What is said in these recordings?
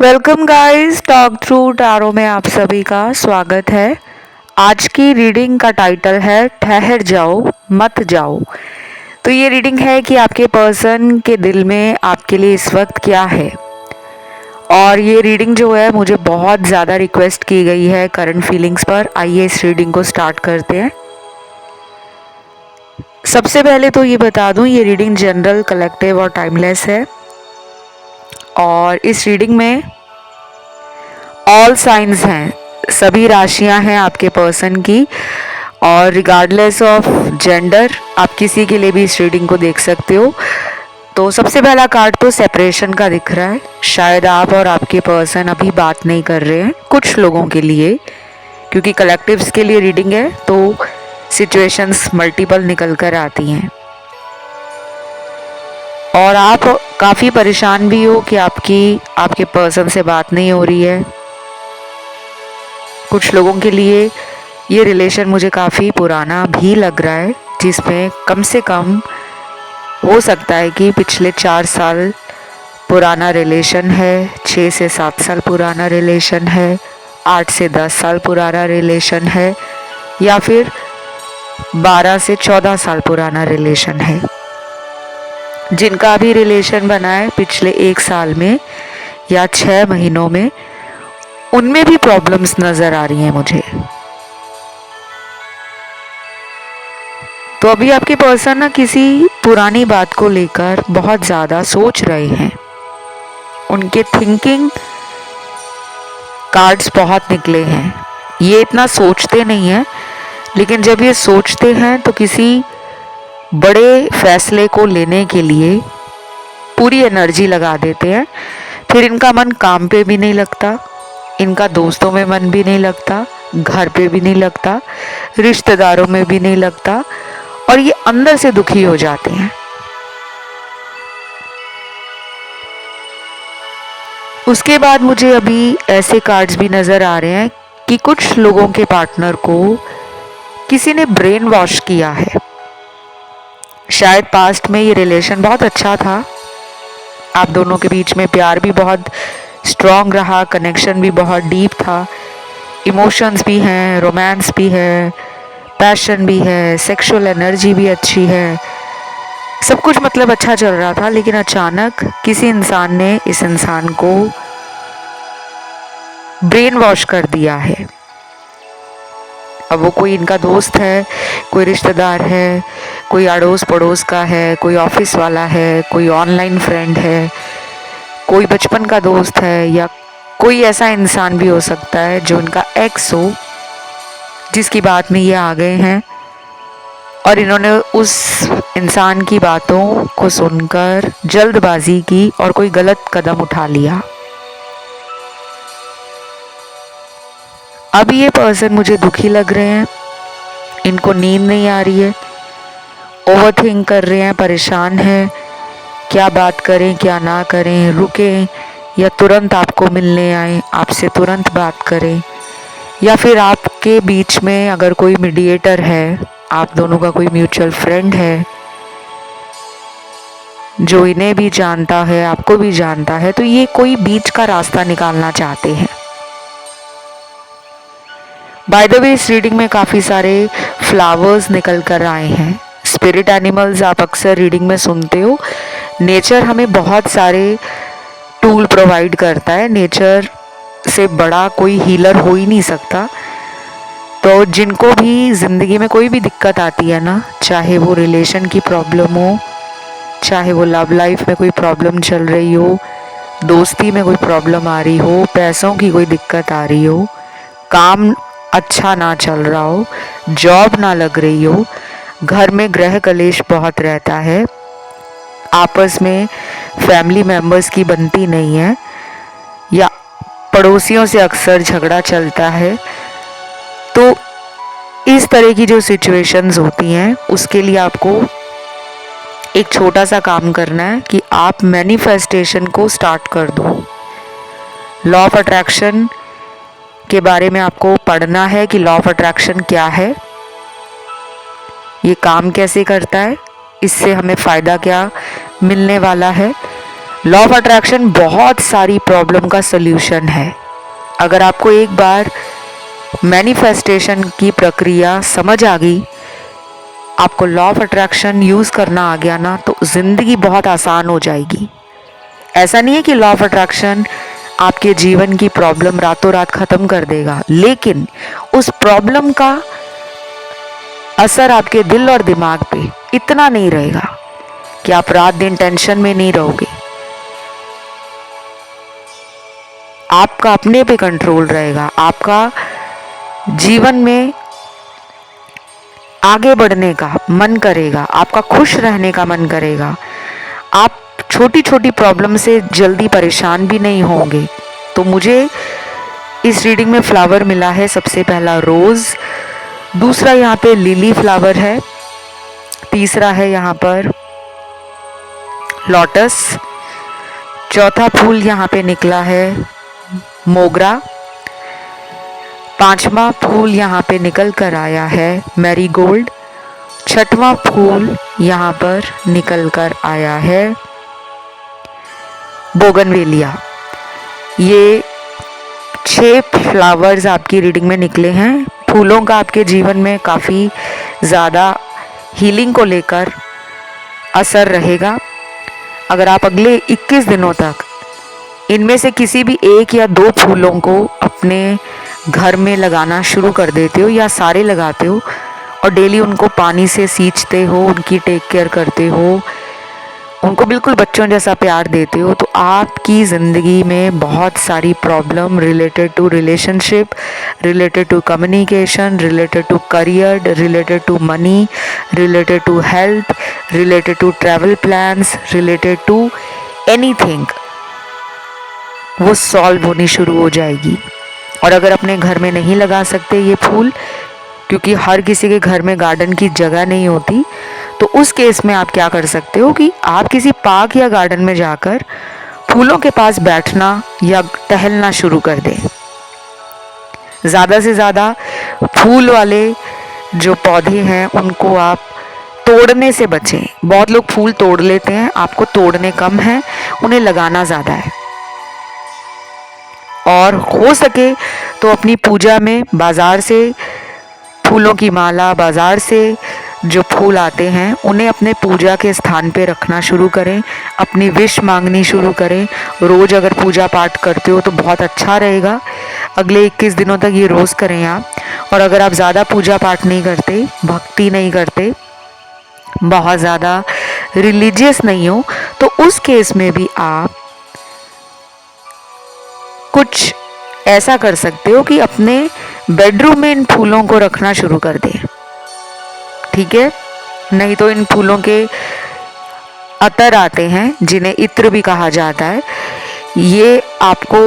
Welcome guys, talk through tarot में आप सभी का स्वागत है। आज की रीडिंग का टाइटल है ठहर जाओ मत जाओ। तो ये रीडिंग है कि आपके पर्सन के दिल में आपके लिए इस वक्त क्या है। और ये रीडिंग जो है मुझे बहुत ज़्यादा रिक्वेस्ट की गई है करंट फीलिंग्स पर। आइए इस रीडिंग को स्टार्ट करते हैं। सबसे पहले तो ये बता दूं, ये रीडिंग जनरल, कलेक्टिव और टाइमलेस है। और इस रीडिंग में ऑल साइंस हैं, सभी राशियां हैं आपके पर्सन की। और रिगार्डलेस ऑफ जेंडर आप किसी के लिए भी इस रीडिंग को देख सकते हो। तो सबसे पहला कार्ड तो सेपरेशन का दिख रहा है। शायद आप और आपके पर्सन अभी बात नहीं कर रहे हैं कुछ लोगों के लिए, क्योंकि कलेक्टिव्स के लिए रीडिंग है तो सिचुएशंस मल्टीपल निकल कर आती हैं। और आप काफ़ी परेशान भी हो कि आपके पर्सन से बात नहीं हो रही है। कुछ लोगों के लिए ये रिलेशन मुझे काफ़ी पुराना भी लग रहा है, जिसमें कम से कम हो सकता है कि पिछले 4 साल पुराना रिलेशन है, 6 से 7 साल पुराना रिलेशन है, 8 से 10 साल पुराना रिलेशन है, या फिर 12 से 14 साल पुराना रिलेशन है। जिनका भी रिलेशन बना है पिछले 1 साल में या 6 महीनों में, उनमें भी प्रॉब्लम्स नज़र आ रही हैं मुझे। तो अभी आपके पर्सन ना किसी पुरानी बात को लेकर बहुत ज़्यादा सोच रहे हैं। उनके थिंकिंग कार्ड्स बहुत निकले हैं। ये इतना सोचते नहीं हैं, लेकिन जब ये सोचते हैं तो किसी बड़े फैसले को लेने के लिए पूरी एनर्जी लगा देते हैं। फिर इनका मन काम पे भी नहीं लगता, इनका दोस्तों में मन भी नहीं लगता, घर पे भी नहीं लगता, रिश्तेदारों में भी नहीं लगता, और ये अंदर से दुखी हो जाते हैं। उसके बाद मुझे अभी ऐसे कार्ड्स भी नज़र आ रहे हैं कि कुछ लोगों के पार्टनर को किसी ने ब्रेन वॉश किया है। शायद पास्ट में ये रिलेशन बहुत अच्छा था, आप दोनों के बीच में प्यार भी बहुत स्ट्रॉन्ग रहा, कनेक्शन भी बहुत डीप था, इमोशंस भी हैं, रोमांस भी है, पैशन भी है, सेक्सुअल एनर्जी भी अच्छी है, सब कुछ मतलब अच्छा चल रहा था। लेकिन अचानक किसी इंसान ने इस इंसान को ब्रेन वॉश कर दिया है। अब वो कोई इनका दोस्त है, कोई रिश्तेदार है, कोई अड़ोस पड़ोस का है, कोई ऑफिस वाला है, कोई ऑनलाइन फ्रेंड है, कोई बचपन का दोस्त है, या कोई ऐसा इंसान भी हो सकता है जो इनका एक्स हो, जिसकी बात में ये आ गए हैं। और इन्होंने उस इंसान की बातों को सुनकर जल्दबाजी की और कोई गलत कदम उठा लिया। अब ये पर्सन मुझे दुखी लग रहे हैं, इनको नींद नहीं आ रही है, ओवर थिंक कर रहे हैं, परेशान हैं, क्या बात करें क्या ना करें, रुकें या तुरंत आपको मिलने आए, आपसे तुरंत बात करें, या फिर आपके बीच में अगर कोई मीडिएटर है, आप दोनों का कोई म्यूचुअल फ्रेंड है जो इन्हें भी जानता है, आपको भी जानता है, तो ये कोई बीच का रास्ता निकालना चाहते हैं। बाय द वे, इस रीडिंग में काफ़ी सारे फ्लावर्स निकल कर आए हैं। स्पिरिट एनिमल्स आप अक्सर रीडिंग में सुनते हो। नेचर हमें बहुत सारे टूल प्रोवाइड करता है, नेचर से बड़ा कोई हीलर हो ही नहीं सकता। तो जिनको भी ज़िंदगी में कोई भी दिक्कत आती है ना, चाहे वो रिलेशन की प्रॉब्लम हो, चाहे वो लव लाइफ में कोई प्रॉब्लम चल रही हो, दोस्ती में कोई प्रॉब्लम आ रही हो, पैसों की कोई दिक्कत आ रही हो, काम अच्छा ना चल रहा हो, जॉब ना लग रही हो, घर में गृह कलेश बहुत रहता है, आपस में फैमिली मेम्बर्स की बनती नहीं है, या पड़ोसियों से अक्सर झगड़ा चलता है, तो इस तरह की जो सिचुएशंस होती हैं उसके लिए आपको एक छोटा सा काम करना है कि आप मैनिफेस्टेशन को स्टार्ट कर दो। लॉ ऑफ अट्रैक्शन के बारे में आपको पढ़ना है कि लॉ ऑफ अट्रैक्शन क्या है, ये काम कैसे करता है, इससे हमें फ़ायदा क्या मिलने वाला है। लॉ ऑफ अट्रैक्शन बहुत सारी प्रॉब्लम का सल्यूशन है। अगर आपको एक बार मैनिफेस्टेशन की प्रक्रिया समझ आ गई, आपको लॉ ऑफ अट्रैक्शन यूज़ करना आ गया ना, तो ज़िंदगी बहुत आसान हो जाएगी। ऐसा नहीं है कि लॉ ऑफ अट्रैक्शन आपके जीवन की प्रॉब्लम रातों रात ख़त्म कर देगा, लेकिन उस प्रॉब्लम का असर आपके दिल और दिमाग पे इतना नहीं रहेगा कि आप रात दिन टेंशन में नहीं रहोगे। आपका अपने पे कंट्रोल रहेगा, आपका जीवन में आगे बढ़ने का मन करेगा, आपका खुश रहने का मन करेगा, आप छोटी छोटी प्रॉब्लम से जल्दी परेशान भी नहीं होंगे। तो मुझे इस रीडिंग में फ्लावर मिला है, सबसे पहला रोज़, दूसरा यहाँ पे लिली फ्लावर है, तीसरा है यहाँ पर लोटस, चौथा फूल यहाँ पे निकला है मोगरा, पांचवा फूल यहाँ पे निकल कर आया है मैरीगोल्ड, छठवां फूल यहाँ पर निकल कर आया है बोगनवेलिया। ये 6 फ्लावर्स आपकी रीडिंग में निकले हैं। फूलों का आपके जीवन में काफ़ी ज़्यादा हीलिंग को लेकर असर रहेगा। अगर आप अगले 21 दिनों तक इनमें से किसी भी एक या 2 फूलों को अपने घर में लगाना शुरू कर देते हो या सारे लगाते हो और डेली उनको पानी से सींचते हो, उनकी टेक केयर करते हो, उनको बिल्कुल बच्चों जैसा प्यार देते हो, तो आपकी ज़िंदगी में बहुत सारी problem related to relationship, related to communication, related to career, related to money, related to health, related to travel plans, related to anything, वो सॉल्व होनी शुरू हो जाएगी। और अगर अपने घर में नहीं लगा सकते ये फूल, क्योंकि हर किसी के घर में गार्डन की जगह नहीं होती, तो उस केस में आप क्या कर सकते हो कि आप किसी पार्क या गार्डन में जाकर फूलों के पास बैठना या टहलना शुरू कर दें। ज़्यादा से ज़्यादा फूल वाले जो पौधे हैं उनको आप तोड़ने से बचें। बहुत लोग फूल तोड़ लेते हैं, आपको तोड़ने कम है, उन्हें लगाना ज़्यादा है। और हो सके तो अपनी पूजा में बाज़ार से फूलों की माला, बाज़ार से जो फूल आते हैं उन्हें अपने पूजा के स्थान पे रखना शुरू करें, अपनी विश मांगनी शुरू करें। रोज़ अगर पूजा पाठ करते हो तो बहुत अच्छा रहेगा। अगले 21 दिनों तक ये रोज़ करें आप। और अगर आप ज़्यादा पूजा पाठ नहीं करते, भक्ति नहीं करते, बहुत ज़्यादा रिलीजियस नहीं हो, तो उस केस में भी आप कुछ ऐसा कर सकते हो कि अपने बेडरूम में इन फूलों को रखना शुरू कर दें, ठीक है। नहीं तो इन फूलों के अतर आते हैं जिन्हें इत्र भी कहा जाता है, ये आपको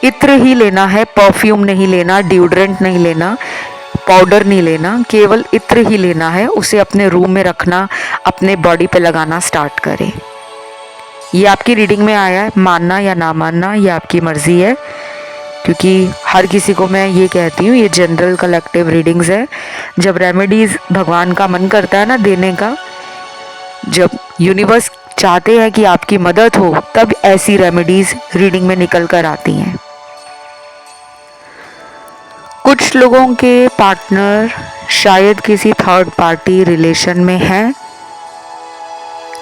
इत्र ही लेना है, परफ्यूम नहीं लेना, डिओड्रेंट नहीं लेना, पाउडर नहीं लेना, केवल इत्र ही लेना है। उसे अपने रूम में रखना, अपने बॉडी पे लगाना स्टार्ट करें। ये आपकी रीडिंग में आया है, मानना या ना मानना ये आपकी मर्ज़ी है, क्योंकि हर किसी को मैं ये कहती हूँ, ये जनरल कलेक्टिव रीडिंग्स है। जब रेमेडीज़ भगवान का मन करता है ना देने का, जब यूनिवर्स चाहते हैं कि आपकी मदद हो, तब ऐसी रेमेडीज़ रीडिंग में निकल कर आती हैं। कुछ लोगों के पार्टनर शायद किसी थर्ड पार्टी रिलेशन में हैं,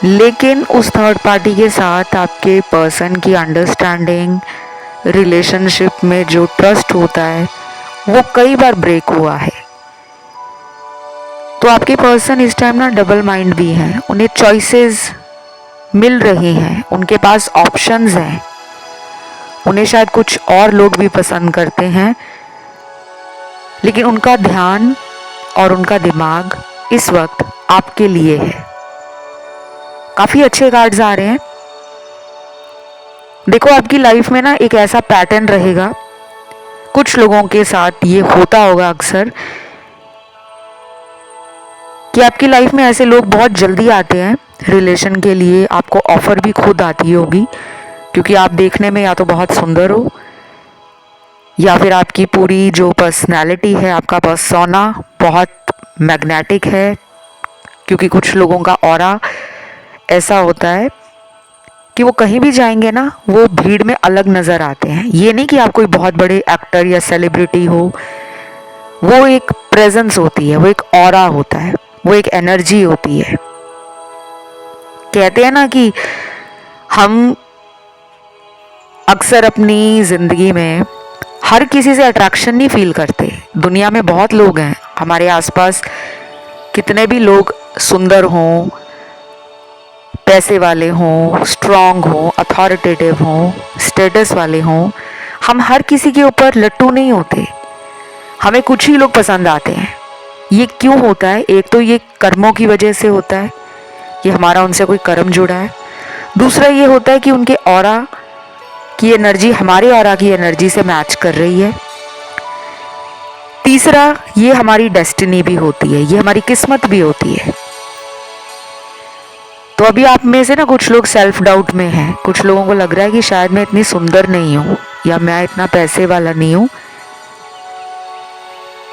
लेकिन उस थर्ड पार्टी के साथ आपके पर्सन की अंडरस्टैंडिंग, रिलेशनशिप में जो ट्रस्ट होता है वो कई बार ब्रेक हुआ है। तो आपके पर्सन इस टाइम ना डबल माइंड भी हैं, उन्हें चॉइसेस मिल रही हैं, उनके पास ऑप्शंस हैं, उन्हें शायद कुछ और लोग भी पसंद करते हैं, लेकिन उनका ध्यान और उनका दिमाग इस वक्त आपके लिए है। काफ़ी अच्छे कार्ड्स आ रहे हैं। देखो आपकी लाइफ में ना एक ऐसा पैटर्न रहेगा, कुछ लोगों के साथ ये होता होगा अक्सर, कि आपकी लाइफ में ऐसे लोग बहुत जल्दी आते हैं रिलेशन के लिए, आपको ऑफर भी खुद आती होगी, क्योंकि आप देखने में या तो बहुत सुंदर हो या फिर आपकी पूरी जो पर्सनैलिटी है, आपका पर्सोना बहुत मैग्नेटिक है। क्योंकि कुछ लोगों का ऑरा ऐसा होता है कि वो कहीं भी जाएंगे ना, वो भीड़ में अलग नज़र आते हैं। ये नहीं कि आप कोई बहुत बड़े एक्टर या सेलिब्रिटी हो, वो एक प्रेजेंस होती है, वो एक ऑरा होता है, वो एक एनर्जी होती है। कहते हैं ना कि हम अक्सर अपनी ज़िंदगी में हर किसी से अट्रैक्शन नहीं फील करते। दुनिया में बहुत लोग हैं हमारे आसपास, कितने भी लोग सुंदर हों, पैसे वाले हों, स्ट्रांग हों, अथॉरिटेटिव हों, स्टेटस वाले हों, हम हर किसी के ऊपर लट्टू नहीं होते। हमें कुछ ही लोग पसंद आते हैं। ये क्यों होता है? एक तो ये कर्मों की वजह से होता है कि हमारा उनसे कोई कर्म जुड़ा है। दूसरा ये होता है कि उनके ऑरा की एनर्जी हमारे ऑरा की एनर्जी से मैच कर रही है। तीसरा, ये हमारी डेस्टिनी भी होती है, ये हमारी किस्मत भी होती है। तो अभी आप में से ना कुछ लोग सेल्फ डाउट में हैं, कुछ लोगों को लग रहा है कि शायद मैं इतनी सुंदर नहीं हूँ या मैं इतना पैसे वाला नहीं हूँ,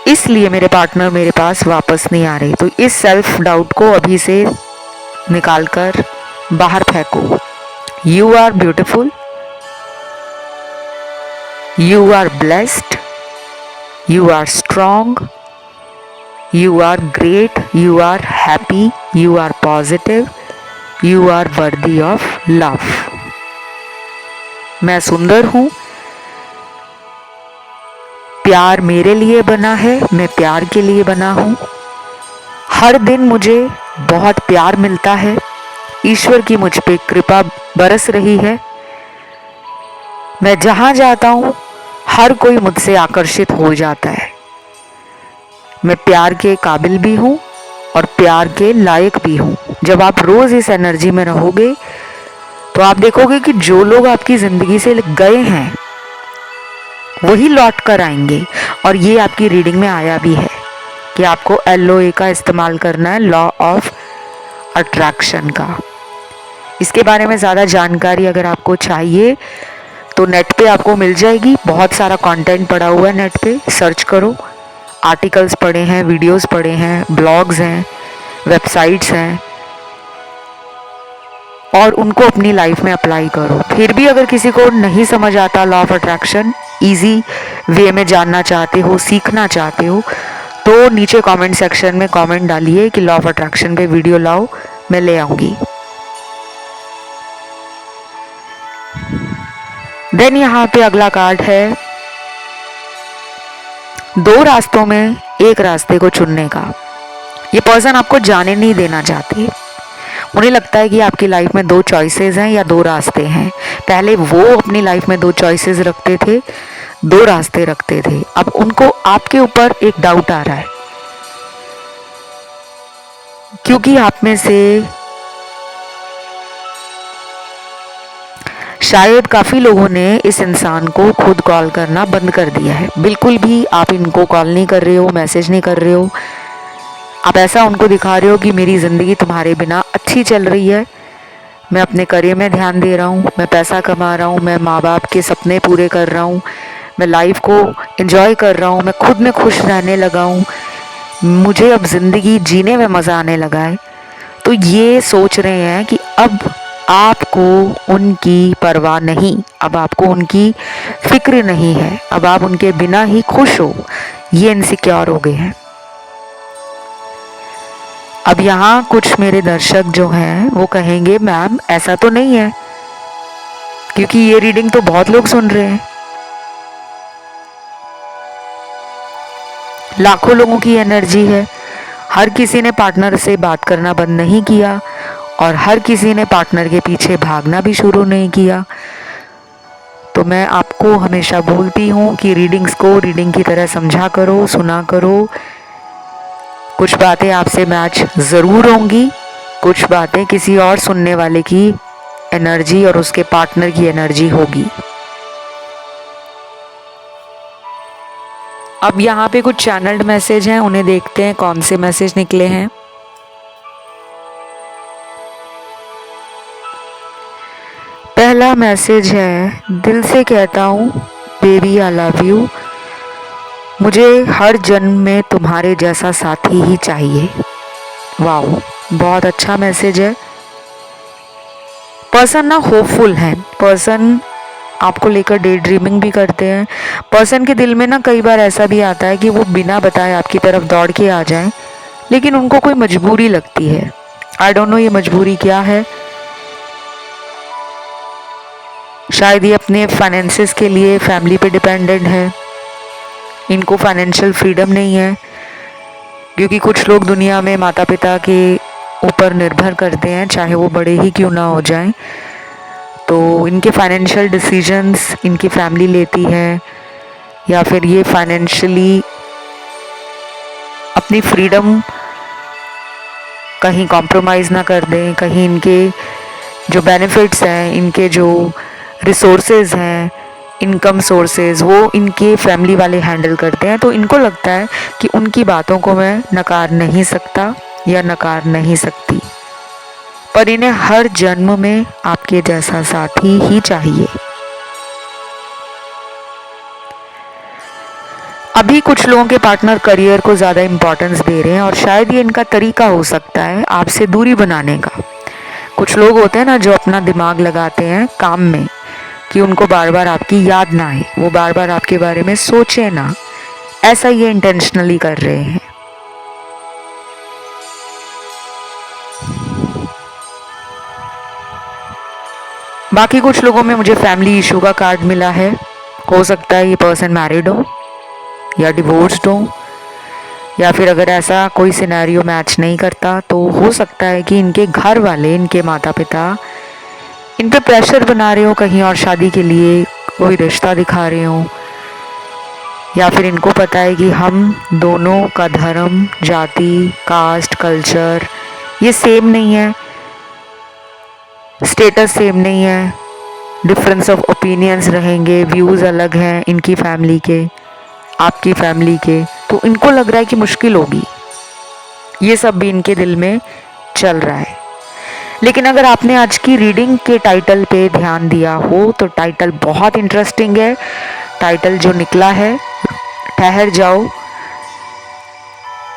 इसलिए मेरे पार्टनर मेरे पास वापस नहीं आ रहे। तो इस सेल्फ डाउट को अभी से निकाल कर बाहर फेंको। You are beautiful, you are blessed, you are strong, you are great, you are happy, you are positive, you are worthy of love. मैं सुंदर हूँ, प्यार मेरे लिए बना है, मैं प्यार के लिए बना हूँ। हर दिन मुझे बहुत प्यार मिलता है, ईश्वर की मुझ पे कृपा बरस रही है। मैं जहाँ जाता हूँ हर कोई मुझसे आकर्षित हो जाता है। मैं प्यार के काबिल भी हूँ और प्यार के लायक भी हूँ। जब आप रोज़ इस एनर्जी में रहोगे तो आप देखोगे कि जो लोग आपकी ज़िंदगी से गए हैं वही लौट कर आएंगे। और ये आपकी रीडिंग में आया भी है कि आपको LOA का इस्तेमाल करना है, लॉ ऑफ अट्रैक्शन का। इसके बारे में ज़्यादा जानकारी अगर आपको चाहिए तो नेट पे आपको मिल जाएगी। बहुत सारा कंटेंट पड़ा हुआ है नेट पे, सर्च करो। आर्टिकल्स पढ़े हैं, वीडियोस पढ़े हैं, ब्लॉग्स हैं, वेबसाइट्स हैं, और उनको अपनी लाइफ में अप्लाई करो। फिर भी अगर किसी को नहीं समझ आता law of attraction, easy way में जानना चाहते हो, सीखना चाहते हो, तो नीचे कमेंट सेक्शन में कमेंट डालिए कि लॉ ऑफ अट्रैक्शन पे वीडियो लाओ, मैं ले आऊँगी। देन यहाँ पे अगला कार्ड है, 2 रास्तों में एक रास्ते को चुनने का। ये पर्सन आपको जाने नहीं देना चाहते। उन्हें लगता है कि आपकी लाइफ में 2 चॉइसेस हैं या 2 रास्ते हैं। पहले वो अपनी लाइफ में 2 चॉइसेस रखते थे, 2 रास्ते रखते थे। अब उनको आपके ऊपर एक डाउट आ रहा है, क्योंकि आप में से शायद काफ़ी लोगों ने इस इंसान को खुद कॉल करना बंद कर दिया है। बिल्कुल भी आप इनको कॉल नहीं कर रहे हो, मैसेज नहीं कर रहे हो। आप ऐसा उनको दिखा रहे हो कि मेरी ज़िंदगी तुम्हारे बिना अच्छी चल रही है, मैं अपने करियर में ध्यान दे रहा हूँ, मैं पैसा कमा रहा हूँ, मैं माँ बाप के सपने पूरे कर रहा हूँ, मैं लाइफ को एंजॉय कर रहा हूँ, मैं खुद में खुश रहने लगा हूँ, मुझे अब ज़िंदगी जीने में मज़ा आने लगा है। तो ये सोच रहे हैं कि अब आपको उनकी परवाह नहीं, अब आपको उनकी फिक्र नहीं है, अब आप उनके बिना ही खुश हो। ये इनसिक्योर हो गए हैं। अब यहाँ कुछ मेरे दर्शक जो हैं वो कहेंगे मैम ऐसा तो नहीं है, क्योंकि ये रीडिंग तो बहुत लोग सुन रहे हैं, लाखों लोगों की एनर्जी है, हर किसी ने पार्टनर से बात करना बंद नहीं किया और हर किसी ने पार्टनर के पीछे भागना भी शुरू नहीं किया। तो मैं आपको हमेशा बोलती हूँ कि रीडिंग्स को रीडिंग की तरह समझा करो, सुना करो। कुछ बातें आपसे मैच ज़रूर होंगी, कुछ बातें किसी और सुनने वाले की एनर्जी और उसके पार्टनर की एनर्जी होगी। अब यहाँ पे कुछ चैनल्ड मैसेज हैं, उन्हें देखते हैं कौन से मैसेज निकले हैं। पहला मैसेज है, दिल से कहता हूँ बेबी आई लव यू, मुझे हर जन्म में तुम्हारे जैसा साथी ही चाहिए। वाओ, बहुत अच्छा मैसेज है। पर्सन ना होपफुल है, पर्सन आपको लेकर डे ड्रीमिंग भी करते हैं। पर्सन के दिल में ना कई बार ऐसा भी आता है कि वो बिना बताए आपकी तरफ दौड़ के आ जाएं, लेकिन उनको कोई मजबूरी लगती है। आई डोंट नो ये मजबूरी क्या है। शायद ये अपने फाइनेंसेस के लिए फैमिली पे डिपेंडेंट है, इनको फाइनेंशियल फ्रीडम नहीं है, क्योंकि कुछ लोग दुनिया में माता पिता के ऊपर निर्भर करते हैं, चाहे वो बड़े ही क्यों ना हो जाएं। तो इनके फाइनेंशियल डिसीजंस इनकी फैमिली लेती है, या फिर ये फाइनेंशियली अपनी फ्रीडम कहीं कॉम्प्रोमाइज़ ना कर दें, कहीं इनके जो बेनिफिट्स हैं, इनके जो रिसोर्सेज हैं, इनकम सोर्सेज, वो इनके फैमिली वाले हैंडल करते हैं। तो इनको लगता है कि उनकी बातों को मैं नकार नहीं सकता या नकार नहीं सकती, पर इन्हें हर जन्म में आपके जैसा साथी ही चाहिए। अभी कुछ लोगों के पार्टनर करियर को ज़्यादा इम्पोर्टेंस दे रहे हैं, और शायद ये इनका तरीका हो सकता है आपसे दूरी बनाने का। कुछ लोग होते हैं ना जो अपना दिमाग लगाते हैं काम में, कि उनको बार बार आपकी याद ना आए, वो बार बार आपके बारे में सोचे ना, ऐसा ये इंटेंशनली कर रहे हैं। बाकी कुछ लोगों में मुझे फैमिली इशू का कार्ड मिला है। हो सकता है ये पर्सन मैरिड हो या डिवोर्स्ड हो, या फिर अगर ऐसा कोई सिनेरियो मैच नहीं करता तो हो सकता है कि इनके घर वाले, इनके माता पिता इन पे प्रेशर बना रहे हो कहीं और शादी के लिए, कोई रिश्ता दिखा रहे हो, या फिर इनको पता है कि हम दोनों का धर्म, जाति, कास्ट, कल्चर ये सेम नहीं है, स्टेटस सेम नहीं है, डिफरेंस ऑफ ओपिनियंस रहेंगे, व्यूज़ अलग हैं इनकी फैमिली के, आपकी फैमिली के। तो इनको लग रहा है कि मुश्किल होगी, ये सब भी इनके दिल में चल रहा है। लेकिन अगर आपने आज की रीडिंग के टाइटल पे ध्यान दिया हो तो टाइटल बहुत इंटरेस्टिंग है। टाइटल जो निकला है, ठहर जाओ,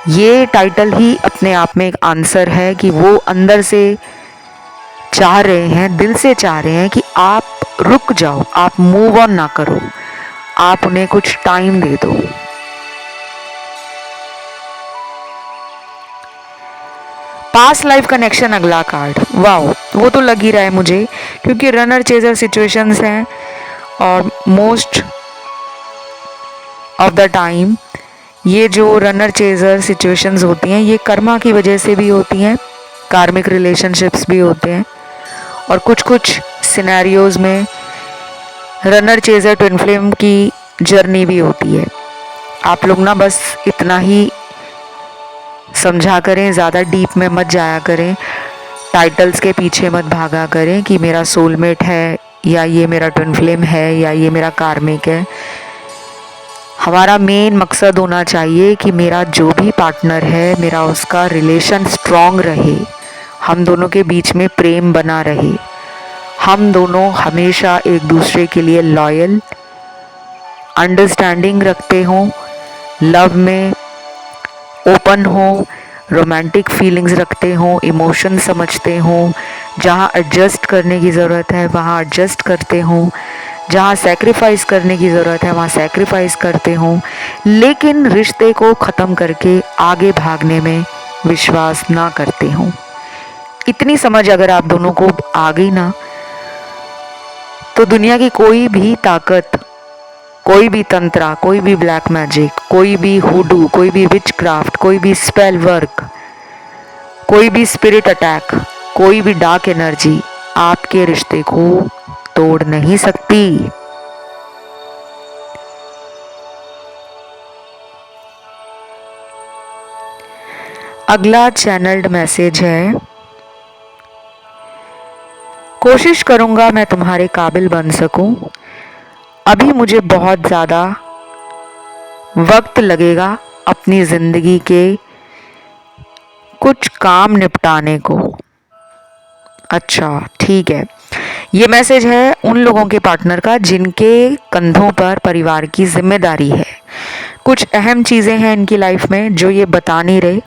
ये टाइटल ही अपने आप में एक आंसर है कि वो अंदर से चाह रहे हैं, दिल से चाह रहे हैं कि आप रुक जाओ, आप मूव ऑन ना करो, आप उन्हें कुछ टाइम दे दो। पास्ट लाइफ कनेक्शन अगला कार्ड, वाओ, वो तो लग ही रहा है मुझे, क्योंकि रनर चेजर सिचुएशंस हैं, और मोस्ट ऑफ द टाइम ये जो रनर चेजर सिचुएशंस होती हैं ये कर्मा की वजह से भी होती हैं, कार्मिक रिलेशनशिप्स भी होते हैं, और कुछ कुछ सिनेरियोज में रनर चेजर ट्विन फ्लेम की जर्नी भी होती है। आप लोग ना बस इतना ही समझा करें, ज़्यादा डीप में मत जाया करें, टाइटल्स के पीछे मत भागा करें कि मेरा सोलमेट है, या ये मेरा ट्विन फ्लेम है, या ये मेरा कार्मिक है। हमारा मेन मकसद होना चाहिए कि मेरा जो भी पार्टनर है, मेरा उसका रिलेशन स्ट्रॉन्ग रहे, हम दोनों के बीच में प्रेम बना रहे, हम दोनों हमेशा एक दूसरे के लिए लॉयल, अंडरस्टैंडिंग रखते हों, लव में ओपन हो, रोमांटिक फीलिंग्स रखते हों, इमोशन समझते हों, जहाँ एडजस्ट करने की ज़रूरत है वहाँ एडजस्ट करते हों, जहाँ सैक्रिफाइस करने की ज़रूरत है वहाँ सैक्रिफाइस करते हों, लेकिन रिश्ते को ख़त्म करके आगे भागने में विश्वास ना करते हों। इतनी समझ अगर आप दोनों को आ गई ना, तो दुनिया की कोई भी ताकत, कोई भी तंत्रा, कोई भी ब्लैक मैजिक, कोई भी हुडू, कोई भी विच क्राफ्ट, कोई भी स्पेल वर्क, कोई भी स्पिरिट अटैक, कोई भी डार्क एनर्जी आपके रिश्ते को तोड़ नहीं सकती। अगला चैनल्ड मैसेज है, कोशिश करूंगा मैं तुम्हारे काबिल बन सकूं, अभी मुझे बहुत ज़्यादा वक्त लगेगा अपनी ज़िंदगी के कुछ काम निपटाने को। अच्छा ठीक है, ये मैसेज है उन लोगों के पार्टनर का जिनके कंधों पर परिवार की जिम्मेदारी है। कुछ अहम चीज़ें हैं इनकी लाइफ में जो ये बता नहीं रहे,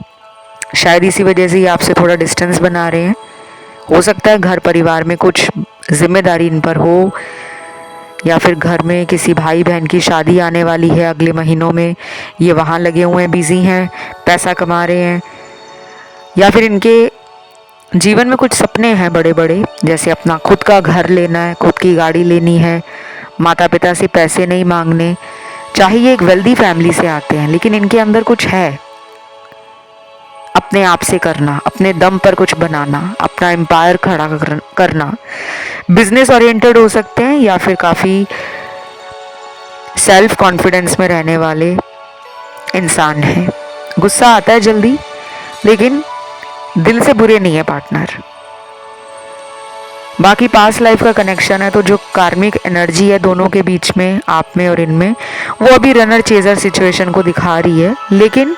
शायद इसी वजह से ये आपसे थोड़ा डिस्टेंस बना रहे हैं। हो सकता है घर परिवार में कुछ जिम्मेदारी इन पर हो, या फिर घर में किसी भाई बहन की शादी आने वाली है अगले महीनों में, ये वहाँ लगे हुए हैं, बिजी हैं, पैसा कमा रहे हैं, या फिर इनके जीवन में कुछ सपने हैं बड़े बड़े, जैसे अपना खुद का घर लेना है, खुद की गाड़ी लेनी है, माता पिता से पैसे नहीं मांगने। चाहे ये एक वेल्दी फैमिली से आते हैं, लेकिन इनके अंदर कुछ है अपने आप से करना, अपने दम पर कुछ बनाना, अपना एम्पायर खड़ा करना। बिजनेस ओरिएंटेड हो सकते हैं या फिर काफ़ी सेल्फ कॉन्फिडेंस में रहने वाले इंसान हैं। गुस्सा आता है जल्दी, लेकिन दिल से बुरे नहीं है पार्टनर। बाकी पास्ट लाइफ का कनेक्शन है, तो जो कार्मिक एनर्जी है दोनों के बीच में, आप में और इनमें, वो अभी रनर चेजर सिचुएशन को दिखा रही है, लेकिन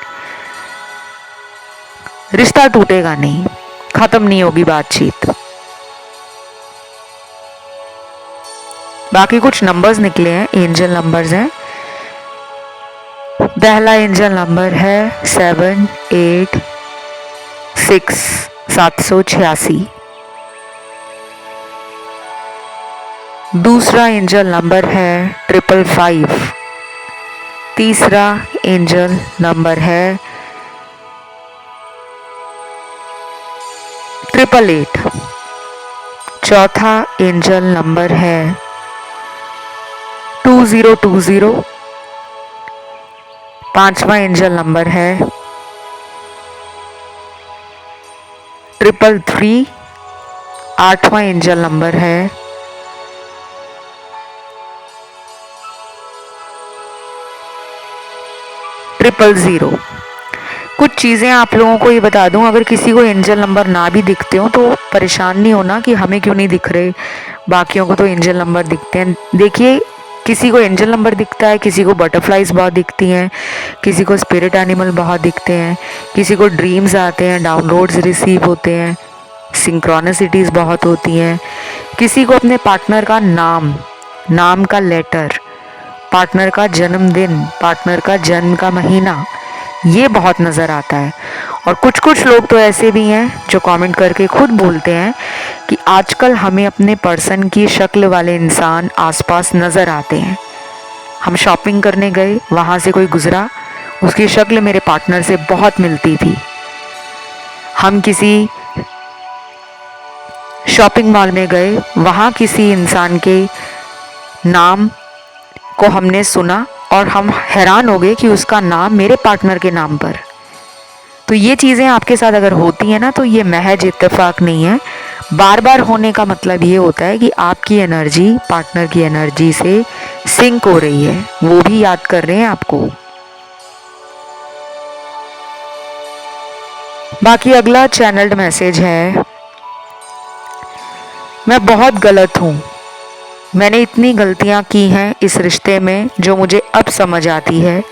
रिश्ता टूटेगा नहीं, खत्म नहीं होगी बातचीत। बाकी कुछ नंबर्स निकले हैं, एंजल नंबर्स हैं। पहला एंजल नंबर है 786 786। दूसरा एंजल नंबर है 555। तीसरा एंजल नंबर है 888। चौथा एंजल नंबर है 2020। पांचवा एंजल नंबर है 333। आठवां एंजल नंबर है 000। कुछ चीज़ें आप लोगों को ये बता दूं, अगर किसी को एंजल नंबर ना भी दिखते हो तो परेशान नहीं होना कि हमें क्यों नहीं दिख रहे, बाकियों को तो एंजल नंबर दिखते हैं। देखिए, किसी को एंजल नंबर दिखता है, किसी को बटरफ्लाइज बहुत दिखती हैं, किसी को स्पिरिट एनिमल बहुत दिखते हैं, किसी को ड्रीम्स आते हैं, डाउनलोड्स रिसीव होते हैं, सिंक्रोनिसिटीज़ बहुत होती हैं, किसी को अपने पार्टनर का नाम का लेटर, पार्टनर का जन्मदिन, पार्टनर का जन्म का महीना, ये बहुत नज़र आता है। और कुछ लोग तो ऐसे भी हैं जो कमेंट करके खुद बोलते हैं कि आजकल हमें अपने पर्सन की शक्ल वाले इंसान आसपास नज़र आते हैं। हम शॉपिंग करने गए, वहाँ से कोई गुजरा, उसकी शक्ल मेरे पार्टनर से बहुत मिलती थी। हम किसी शॉपिंग मॉल में गए, वहाँ किसी इंसान के नाम को हमने सुना और हम हैरान हो गए कि उसका नाम मेरे पार्टनर के नाम पर। तो ये चीज़ें आपके साथ अगर होती हैं ना, तो ये महज इत्तेफाक नहीं है। बार बार होने का मतलब ये होता है कि आपकी एनर्जी पार्टनर की एनर्जी से सिंक हो रही है, वो भी याद कर रहे हैं आपको। बाकी अगला चैनल्ड मैसेज है, मैं बहुत गलत हूँ, मैंने इतनी गलतियाँ की हैं इस रिश्ते में जो मुझे अब समझ आती है।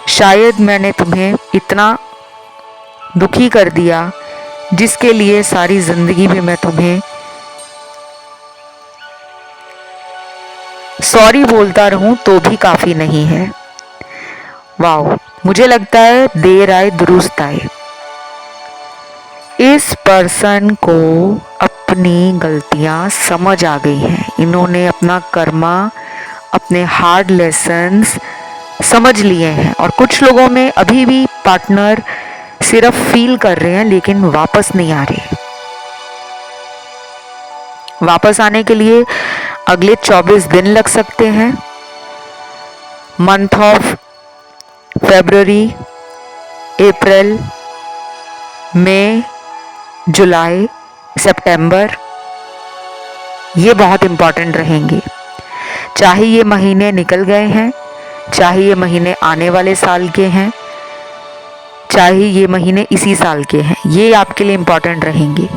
शायद मैंने तुम्हें इतना दुखी कर दिया जिसके लिए सारी ज़िंदगी में मैं तुम्हें सॉरी बोलता रहूं तो भी काफ़ी नहीं है। वाह, मुझे लगता है देर आए दुरुस्त आए। इस पर्सन को अपनी गलतियां समझ आ गई हैं। इन्होंने अपना कर्मा, अपने हार्ड लेसन्स समझ लिए हैं। और कुछ लोगों में अभी भी पार्टनर सिर्फ फील कर रहे हैं, लेकिन वापस नहीं आ रहे। वापस आने के लिए अगले 24 दिन लग सकते हैं। मंथ ऑफ फरवरी, अप्रैल, मई, जुलाई, सितंबर, ये बहुत इम्पॉर्टेंट रहेंगे। चाहे ये महीने निकल गए हैं, चाहे ये महीने आने वाले साल के हैं, चाहे ये महीने इसी साल के हैं, ये आपके लिए इम्पॉर्टेंट रहेंगे।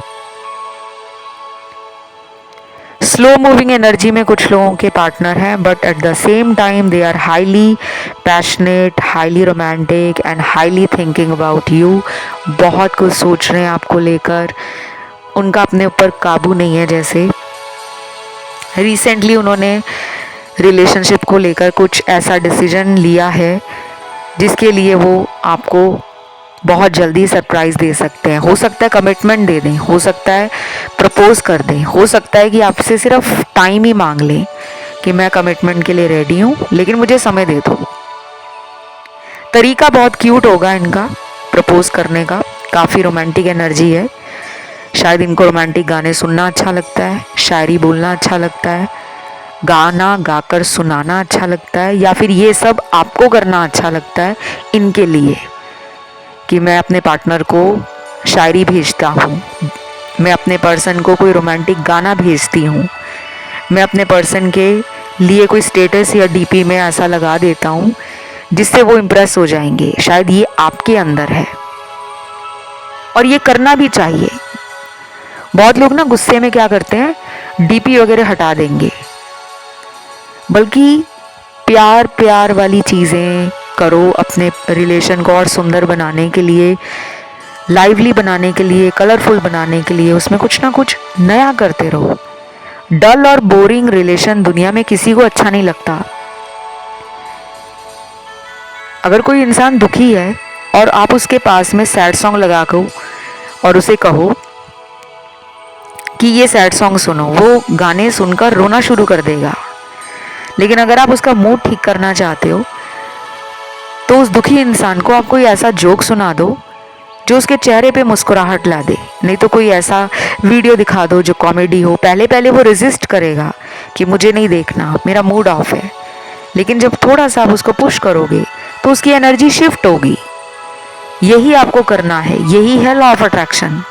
स्लो मूविंग एनर्जी में कुछ लोगों के पार्टनर हैं, but at the same time they are highly passionate, highly romantic and highly thinking about you. बहुत कुछ सोच रहे हैं आपको लेकर, उनका अपने ऊपर काबू नहीं है। जैसे रिसेंटली उन्होंने रिलेशनशिप को लेकर कुछ ऐसा डिसीजन लिया है जिसके लिए वो आपको बहुत जल्दी सरप्राइज़ दे सकते हैं। हो सकता है कमिटमेंट दे दें, हो सकता है प्रपोज़ कर दें, हो सकता है कि आपसे सिर्फ टाइम ही मांग लें कि मैं कमिटमेंट के लिए रेडी हूँ, लेकिन मुझे समय दे दो। तरीका बहुत क्यूट होगा इनका प्रपोज़ करने का, काफ़ी रोमांटिक एनर्जी है। शायद इनको रोमांटिक गाने सुनना अच्छा लगता है, शायरी बोलना अच्छा लगता है, गाना गाकर सुनाना अच्छा लगता है, या फिर ये सब आपको करना अच्छा लगता है इनके लिए कि मैं अपने पार्टनर को शायरी भेजता हूँ, मैं अपने पर्सन को कोई रोमांटिक गाना भेजती हूँ, मैं अपने पर्सन के लिए कोई स्टेटस या डीपी में ऐसा लगा देता हूँ जिससे वो इम्प्रेस हो जाएंगे। शायद ये आपके अंदर है और ये करना भी चाहिए। बहुत लोग ना गुस्से में क्या करते हैं, डीपी वगैरह हटा देंगे, बल्कि प्यार प्यार वाली चीज़ें करो अपने रिलेशन को और सुंदर बनाने के लिए, लाइवली बनाने के लिए, कलरफुल बनाने के लिए। उसमें कुछ ना कुछ नया करते रहो। डल और बोरिंग रिलेशन दुनिया में किसी को अच्छा नहीं लगता। अगर कोई इंसान दुखी है और आप उसके पास में सैड सॉन्ग लगा को और उसे कहो कि ये सैड सॉन्ग सुनो, वो गाने सुनकर रोना शुरू कर देगा। लेकिन अगर आप उसका मूड ठीक करना चाहते हो तो उस दुखी इंसान को आप कोई ऐसा जोक सुना दो जो उसके चेहरे पे मुस्कुराहट ला दे। नहीं तो कोई ऐसा वीडियो दिखा दो जो कॉमेडी हो। पहले पहले वो रेजिस्ट करेगा कि मुझे नहीं देखना, मेरा मूड ऑफ है, लेकिन जब थोड़ा सा आप उसको पुश करोगे तो उसकी एनर्जी शिफ्ट होगी। यही आपको करना है, यही है लॉ ऑफ अट्रैक्शन,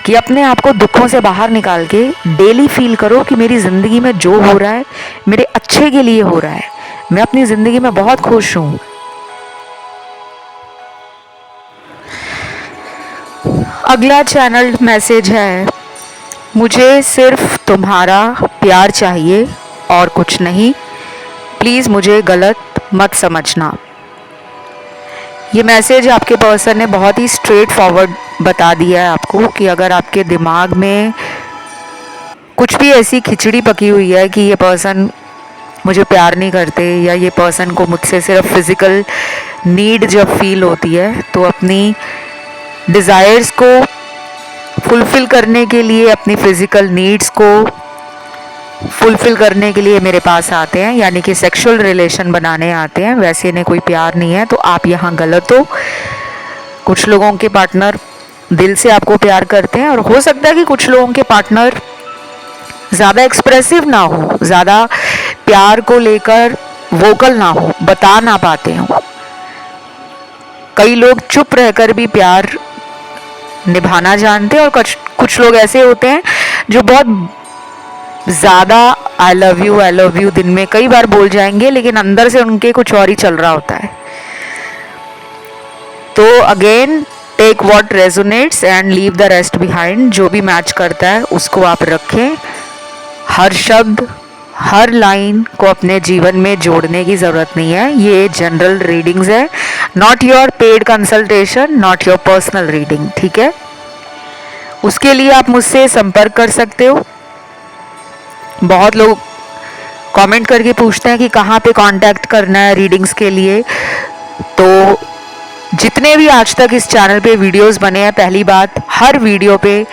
कि अपने आप को दुखों से बाहर निकाल के डेली फील करो कि मेरी ज़िंदगी में जो हो रहा है मेरे अच्छे के लिए हो रहा है, मैं अपनी ज़िंदगी में बहुत खुश हूँ। अगला चैनल मैसेज है, मुझे सिर्फ तुम्हारा प्यार चाहिए और कुछ नहीं, प्लीज़ मुझे गलत मत समझना। ये मैसेज आपके पर्सन ने बहुत ही स्ट्रेट फॉरवर्ड बता दिया है आपको कि अगर आपके दिमाग में कुछ भी ऐसी खिचड़ी पकी हुई है कि ये पर्सन मुझे प्यार नहीं करते या ये पर्सन को मुझसे सिर्फ फिज़िकल नीड जब फील होती है तो अपनी डिज़ायर्स को फुलफ़िल करने के लिए, अपनी फ़िज़िकल नीड्स को फुलफ़िल करने के लिए मेरे पास आते हैं, यानी कि सेक्सुअल रिलेशन बनाने आते हैं, वैसे इन्हें कोई प्यार नहीं है, तो आप यहाँ गलत हो। कुछ लोगों के पार्टनर दिल से आपको प्यार करते हैं और हो सकता है कि कुछ लोगों के पार्टनर ज़्यादा एक्सप्रेसिव ना हो, ज़्यादा प्यार को लेकर वोकल ना हो, बता ना पाते हों। कई लोग चुप रहकर भी प्यार निभाना जानते हैं और कुछ लोग ऐसे होते हैं जो बहुत ज़्यादा आई लव यू दिन में कई बार बोल जाएंगे, लेकिन अंदर से उनके कुछ और ही चल रहा होता है। तो again take what resonates and leave the rest behind. जो भी मैच करता है उसको आप रखें। हर शब्द, हर लाइन को अपने जीवन में जोड़ने की ज़रूरत नहीं है। ये जनरल रीडिंग्स है, not your paid consultation, not your personal reading, ठीक है। उसके लिए आप मुझसे संपर्क कर सकते हो। बहुत लोग कमेंट करके पूछते हैं कि कहाँ पे कांटेक्ट करना है रीडिंग्स के लिए। तो जितने भी आज तक इस चैनल पे वीडियोस बने हैं, पहली बात, हर वीडियो पे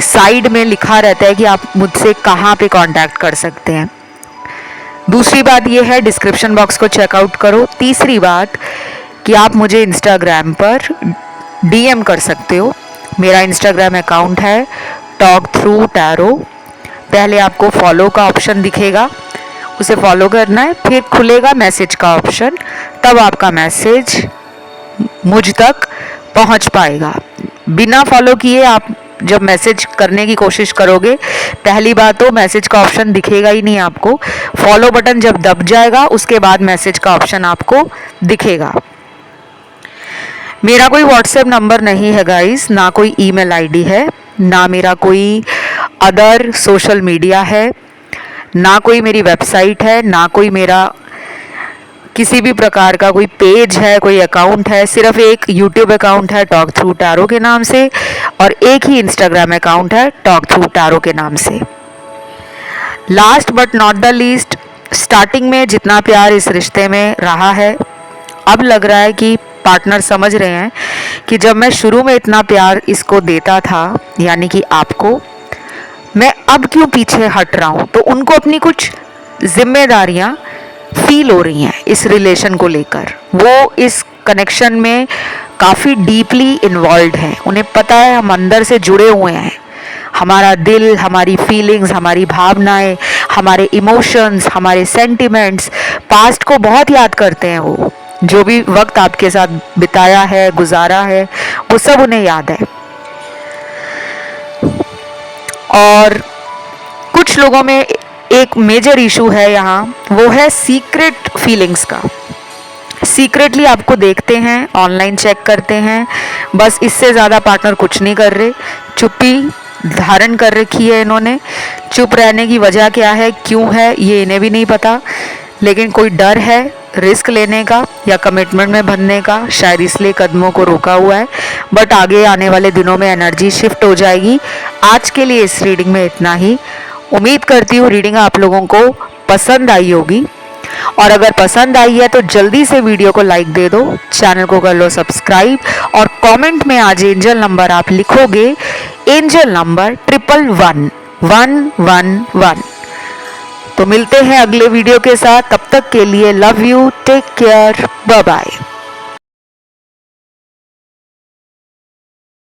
साइड में लिखा रहता है कि आप मुझसे कहाँ पे कांटेक्ट कर सकते हैं। दूसरी बात ये है, डिस्क्रिप्शन बॉक्स को चेकआउट करो। तीसरी बात कि आप मुझे इंस्टाग्राम पर डीएम कर सकते हो। मेरा इंस्टाग्राम अकाउंट है टॉक थ्रू टैरो। पहले आपको फॉलो का ऑप्शन दिखेगा, उसे फॉलो करना है, फिर खुलेगा मैसेज का ऑप्शन, तब आपका मैसेज मुझ तक पहुंच पाएगा। बिना फॉलो किए आप जब मैसेज करने की कोशिश करोगे, पहली बात तो मैसेज का ऑप्शन दिखेगा ही नहीं आपको। फॉलो बटन जब दब जाएगा उसके बाद मैसेज का ऑप्शन आपको दिखेगा। मेरा कोई व्हाट्सएप नंबर नहीं है गाइस, ना कोई ईमेल आईडी है, ना मेरा कोई अदर सोशल मीडिया है, ना कोई मेरी वेबसाइट है, ना कोई मेरा किसी भी प्रकार का कोई पेज है, कोई अकाउंट है। सिर्फ एक यूट्यूब अकाउंट है टॉक थ्रू टैरो के नाम से और एक ही इंस्टाग्राम अकाउंट है टॉक थ्रू टैरो के नाम से। Last but not the least, starting में जितना प्यार इस रिश्ते में रहा है अब लग रहा है कि पार्टनर समझ रहे हैं कि जब मैं शुरू में इतना प्यार इसको देता था, यानी कि आपको, मैं अब क्यों पीछे हट रहा हूँ। तो उनको अपनी कुछ जिम्मेदारियाँ फील हो रही हैं इस रिलेशन को लेकर। वो इस कनेक्शन में काफ़ी डीपली इन्वॉल्व हैं। उन्हें पता है हम अंदर से जुड़े हुए हैं। हमारा दिल, हमारी फीलिंग्स, हमारी भावनाएं, हमारे इमोशंस, हमारे सेंटिमेंट्स पास्ट को बहुत याद करते हैं। वो जो भी वक्त आपके साथ बिताया है, गुजारा है, वो सब उन्हें याद है। और कुछ लोगों में एक मेजर इशू है यहाँ, वो है सीक्रेट फीलिंग्स का। सीक्रेटली आपको देखते हैं, ऑनलाइन चेक करते हैं, बस इससे ज़्यादा पार्टनर कुछ नहीं कर रहे। चुप्पी धारण कर रखी है इन्होंने। चुप रहने की वजह क्या है, क्यों है, ये इन्हें भी नहीं पता, लेकिन कोई डर है रिस्क लेने का या कमिटमेंट में बंधने का, शायद इसलिए कदमों को रोका हुआ है। बट आगे आने वाले दिनों में एनर्जी शिफ्ट हो जाएगी। आज के लिए इस रीडिंग में इतना ही। उम्मीद करती हूँ रीडिंग आप लोगों को पसंद आई होगी, और अगर पसंद आई है तो जल्दी से वीडियो को लाइक दे दो, चैनल को कर लो सब्सक्राइब, और कमेंट में आज एंजल नंबर आप लिखोगे, एंजल नंबर 111111। तो मिलते हैं अगले वीडियो के साथ, तब तक के लिए love you, take care, bye bye.